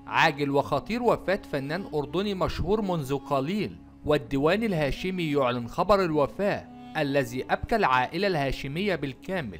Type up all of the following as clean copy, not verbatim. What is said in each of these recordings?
عاجل وخطير وفاة فنان أردني مشهور منذ قليل، والديوان الهاشمي يعلن خبر الوفاة الذي أبكى العائلة الهاشمية بالكامل.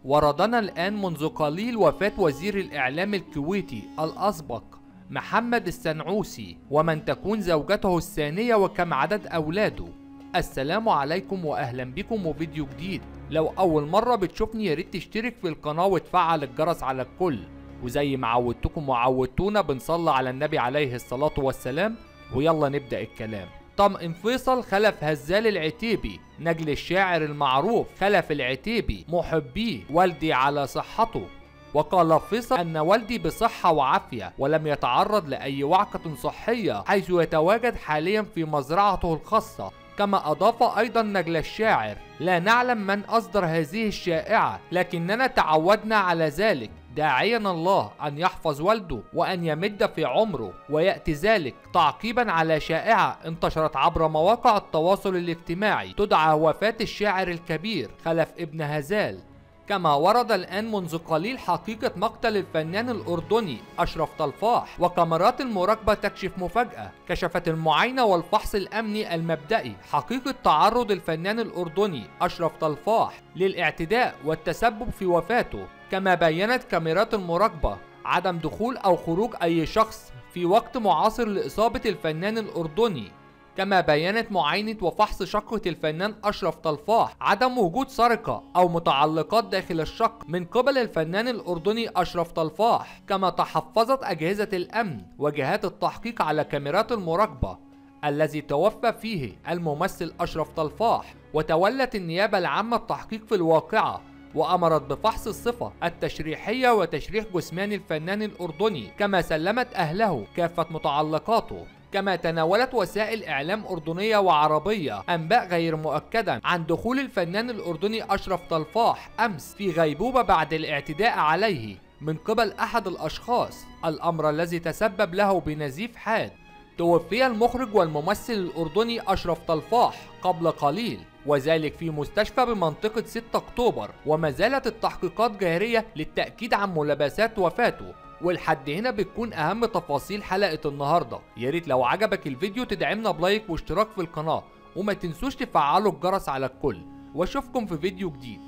وردنا الآن منذ قليل وفاة وزير الإعلام الكويتي الأسبق محمد السنعوسي، ومن تكون زوجته الثانية وكم عدد أولاده. السلام عليكم وأهلا بكم وفيديو جديد. لو أول مرة بتشوفني ياريت تشترك في القناة وتفعل الجرس على الكل، وزي ما عودتكم وعودتونا بنصلي على النبي عليه الصلاة والسلام. ويلا نبدأ الكلام. طمئن فيصل خلف هزال العتيبي نجل الشاعر المعروف خلف العتيبي محبيه والدي على صحته. وقال فيصل أن والدي بصحة وعافية ولم يتعرض لأي وعكة صحية، حيث يتواجد حاليا في مزرعته الخاصة. كما أضاف أيضا نجل الشاعر: لا نعلم من أصدر هذه الشائعة، لكننا تعودنا على ذلك، داعيا الله أن يحفظ والده وأن يمد في عمره. ويأتي ذلك تعقيبا على شائعة انتشرت عبر مواقع التواصل الاجتماعي تدعى وفاة الشاعر الكبير خلف ابن هزال. كما ورد الآن منذ قليل حقيقة مقتل الفنان الأردني أشرف طلفاح، وكاميرات المراقبة تكشف مفاجأة. كشفت المعاينة والفحص الأمني المبدئي حقيقة تعرض الفنان الأردني أشرف طلفاح للاعتداء والتسبب في وفاته. كما بيّنت كاميرات المراقبة عدم دخول أو خروج أي شخص في وقت معاصر لإصابة الفنان الأردني. كما بيّنت معاينة وفحص شقة الفنان أشرف طلفاح عدم وجود سرقة أو متعلقات داخل الشقة من قبل الفنان الأردني أشرف طلفاح. كما تحفظت أجهزة الأمن وجهات التحقيق على كاميرات المراقبة الذي توفى فيه الممثل أشرف طلفاح، وتولت النيابة العامة التحقيق في الواقعة، وأمرت بفحص الصفة التشريحية وتشريح جثمان الفنان الأردني. كما سلمت أهله كافة متعلقاته. كما تناولت وسائل إعلام أردنية وعربية أنباء غير مؤكدة عن دخول الفنان الأردني أشرف طلفاح أمس في غيبوبة بعد الاعتداء عليه من قبل أحد الأشخاص، الأمر الذي تسبب له بنزيف حاد. توفي المخرج والممثل الأردني أشرف طلفاح قبل قليل، وذلك في مستشفى بمنطقة 6 أكتوبر، وما زالت التحقيقات جارية للتأكيد عن ملابسات وفاته. ولحد هنا بتكون أهم تفاصيل حلقة النهاردة. ياريت لو عجبك الفيديو تدعمنا بلايك واشتراك في القناة، وما تنسوش تفعلوا الجرس على الكل. واشوفكم في فيديو جديد.